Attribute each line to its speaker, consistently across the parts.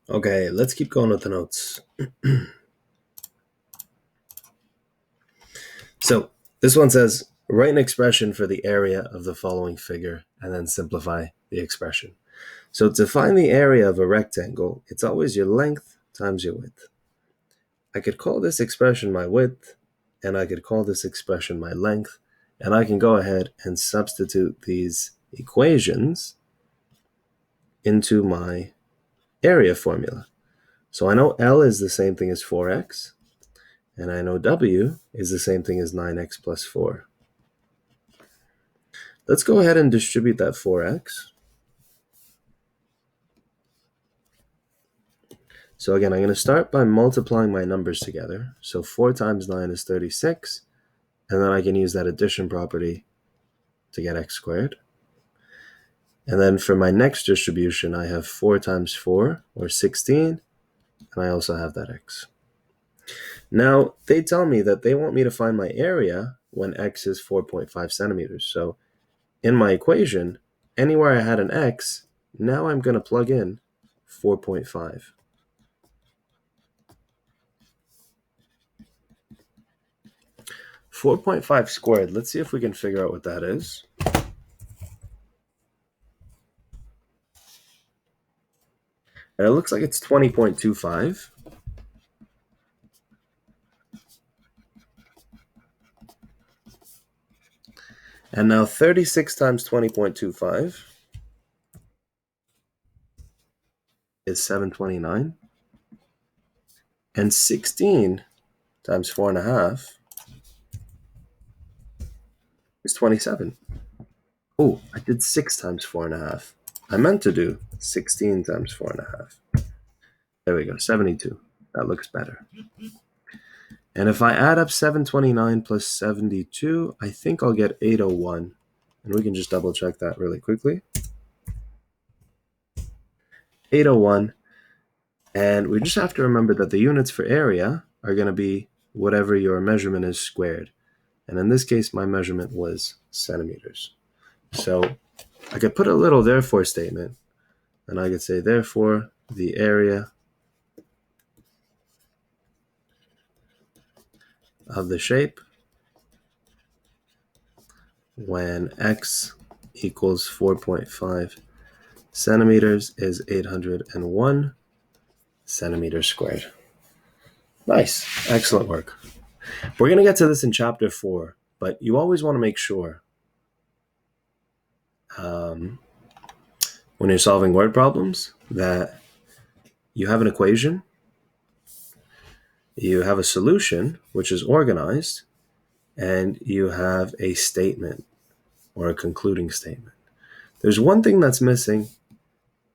Speaker 1: Okay, let's keep going with the notes. So this one says, write an expression for the area of the following figure and then simplify the expression. So to find the area of a rectangle, it's always your length times your width. I could call this expression my width, and I could call this expression my length, and I can go ahead and substitute these equations into my area formula. So I know L is the same thing as 4x, and I know W is the same thing as 9x plus 4. Let's go ahead and distribute that 4x. So again, I'm going to start by multiplying my numbers together. So 4 times 9 is 36, and then I can use that addition property to get x squared. And then for my next distribution, I have 4 times 4, or 16, and I also have that x. Now, they tell me that they want me to find my area when x is 4.5 centimeters. So in my equation, anywhere I had an x, now I'm going to plug in 4.5. .5 squared, let's see if we can figure out what that is. And it looks like it's 20.25. And now 36 times 20.25 is 729. And 16 times 4.5 is 27. Oh, I did 6 times 4.5. I meant to do 16 times 4.5. There we go, 72. That looks better. And if I add up 729 plus 72, I think I'll get 801. And we can just double check that really quickly. 801. And we just have to remember that the units for area are going to be whatever your measurement is squared. And in this case, my measurement was centimeters. So I could put a little therefore statement, and I could say, therefore, the area of the shape when x equals 4.5 centimeters is 801 centimeters squared. Nice. Excellent work. We're going to get to this in chapter 4, but you always want to make sure when you're solving word problems that you have an equation, you have a solution, which is organized, and you have a statement or a concluding statement. There's one thing that's missing,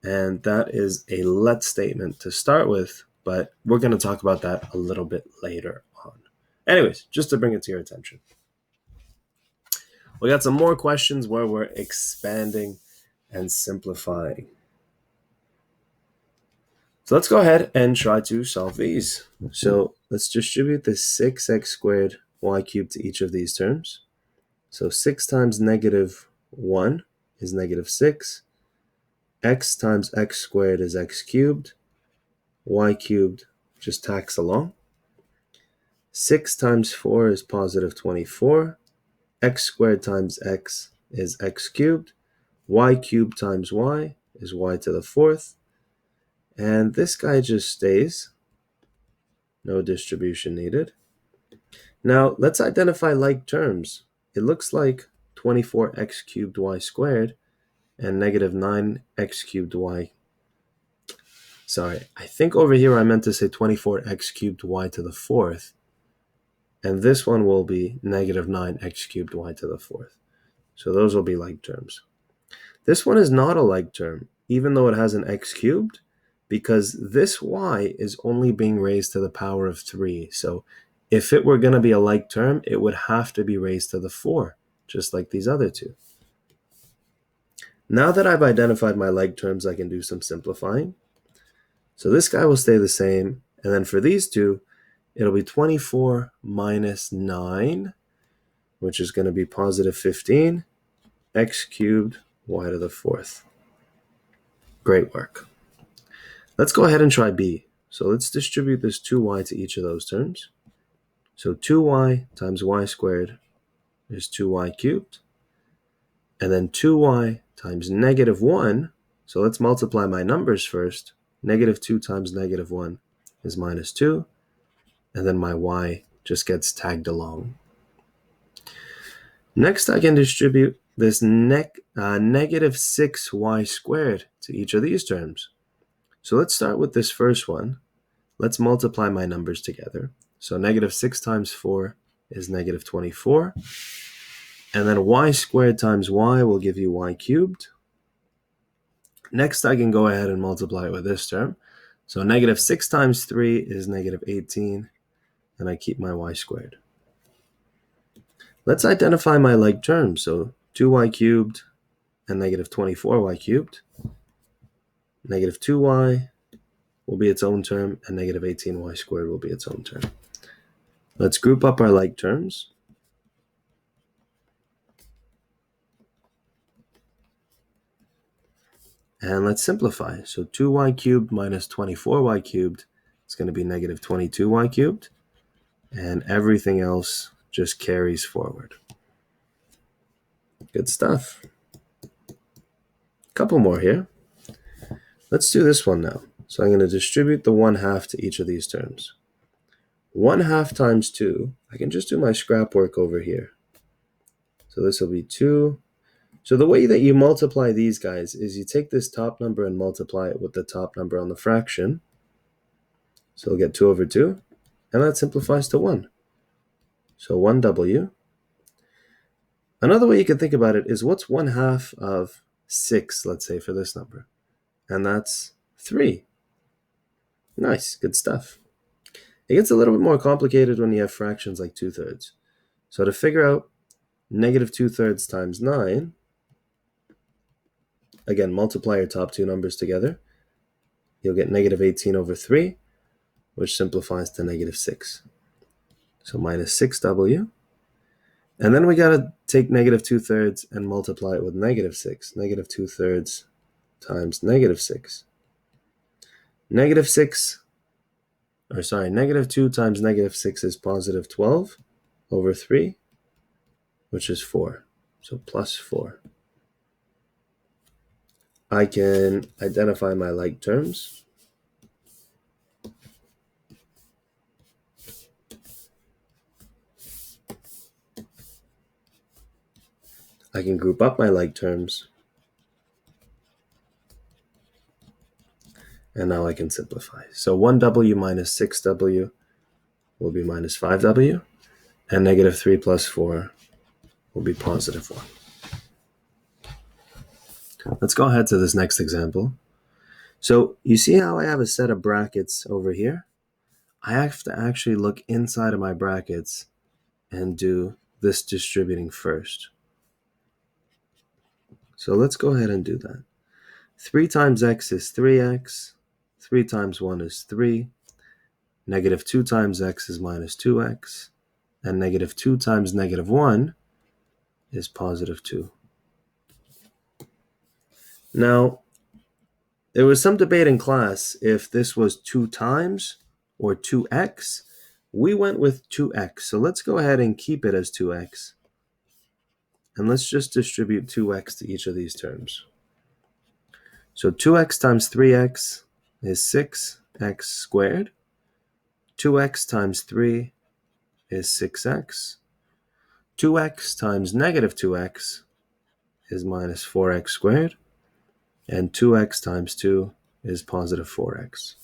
Speaker 1: and that is a let statement to start with, but we're going to talk about that a little bit later on. Anyways, just to bring it to your attention. We got some more questions where we're expanding and simplifying. So let's go ahead and try to solve these. So let's distribute the 6x squared y cubed to each of these terms. So 6 times negative 1 is negative 6. X times x squared is x cubed. Y cubed just tacks along. 6 times 4 is positive 24. X squared times x is x cubed. Y cubed times y is y to the 4th. And this guy just stays. No distribution needed. Now, let's identify like terms. It looks like 24x cubed y squared and negative 9x cubed y. Sorry, I think over here I meant to say 24x cubed y to the 4th. And this one will be negative 9x cubed y to the 4th. So those will be like terms. This one is not a like term, even though it has an x cubed, because this y is only being raised to the power of 3. So if it were going to be a like term, it would have to be raised to the 4, just like these other two. Now that I've identified my like terms, I can do some simplifying. So this guy will stay the same, and then for these two, it'll be 24 minus 9, which is going to be positive 15, x cubed y to the 4th. Great work. Let's go ahead and try b. So let's distribute this 2y to each of those terms. So 2y times y squared is 2y cubed. And then 2y times negative 1. So let's multiply my numbers first. Negative 2 times negative 1 is minus 2. And then my y just gets tagged along. Next, I can distribute this negative 6y squared to each of these terms. So let's start with this first one. Let's multiply my numbers together. So negative 6 times 4 is negative 24. And then y squared times y will give you y cubed. Next, I can go ahead and multiply it with this term. So negative 6 times 3 is negative 18. And I keep my y squared. Let's identify my like terms. So 2y cubed and negative 24y cubed. Negative 2y will be its own term, and negative 18y squared will be its own term. Let's group up our like terms. And let's simplify. So 2y cubed minus 24y cubed is going to be negative 22y cubed. And everything else just carries forward. Good stuff. Couple more here. Let's do this one now. So I'm going to distribute the 1/2 to each of these terms. 1/2 times 2, I can just do my scrap work over here. So this will be 2. So the way that you multiply these guys is you take this top number and multiply it with the top number on the fraction. So we'll get 2 over 2, and that simplifies to 1. So 1w. Another way you can think about it is what's 1/2 of 6, let's say, for this number? And that's 3. Nice, good stuff. It gets a little bit more complicated when you have fractions like 2/3. So to figure out negative 2/3 times 9, again, multiply your top two numbers together. You'll get negative 18 over 3, which simplifies to negative 6. So minus 6w. And then we got to take negative 2/3 and multiply it with negative 6. Negative 2/3 times negative 6. Negative 2 times negative 6 is positive 12 over 3, which is 4. So plus 4. I can identify my like terms. I can group up my like terms. And now I can simplify. So 1w minus 6w will be minus 5w. And negative 3 plus 4 will be positive 1. Let's go ahead to this next example. So you see how I have a set of brackets over here? I have to actually look inside of my brackets and do this distributing first. So let's go ahead and do that. 3 times x is 3x. 3 times 1 is 3. Negative 2 times x is minus 2x. And negative 2 times negative 1 is positive 2. Now, there was some debate in class if this was 2 times or 2x. We went with 2x. So let's go ahead and keep it as 2x. And let's just distribute 2x to each of these terms. So 2x times 3x is 6x squared. 2x times 3 is 6x. 2x times negative 2x is minus 4x squared. And 2x times 2 is positive 4x.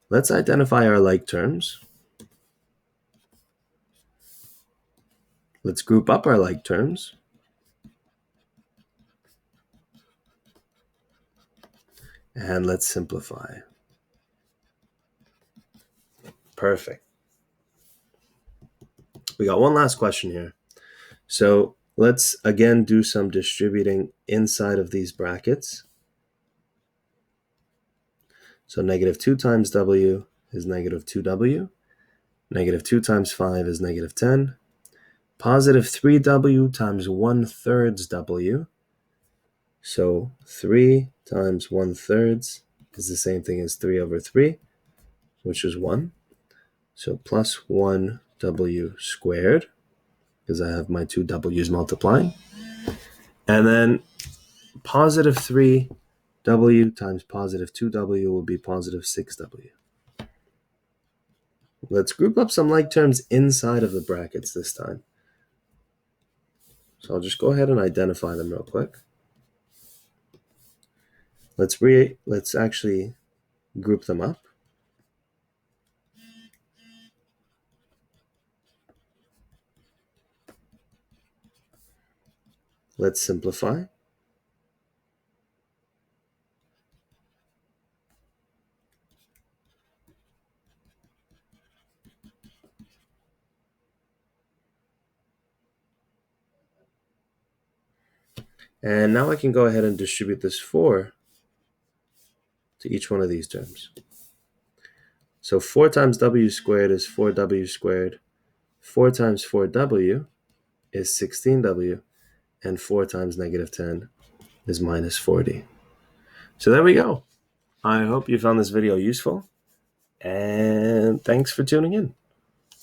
Speaker 1: Let's identify our like terms. Let's group up our like terms. And let's simplify. Perfect. We got one last question here. So let's again do some distributing inside of these brackets. So negative 2 times w is negative 2w. Negative 2 times 5 is negative 10. Positive 3w times 1/3 w. So 3 times 1/3 is the same thing as 3 over 3, which is 1. So plus 1w squared, because I have my two w's multiplying. And then positive 3w times positive 2w will be positive 6w. Let's group up some like terms inside of the brackets this time. So I'll just go ahead and identify them real quick. Let's actually group them up. Let's simplify. And now I can go ahead and distribute this 4 to each one of these terms. So 4 times w squared is 4w squared. 4 times 4w is 16w. And 4 times negative 10 is minus 40. So there we go. I hope you found this video useful. And thanks for tuning in.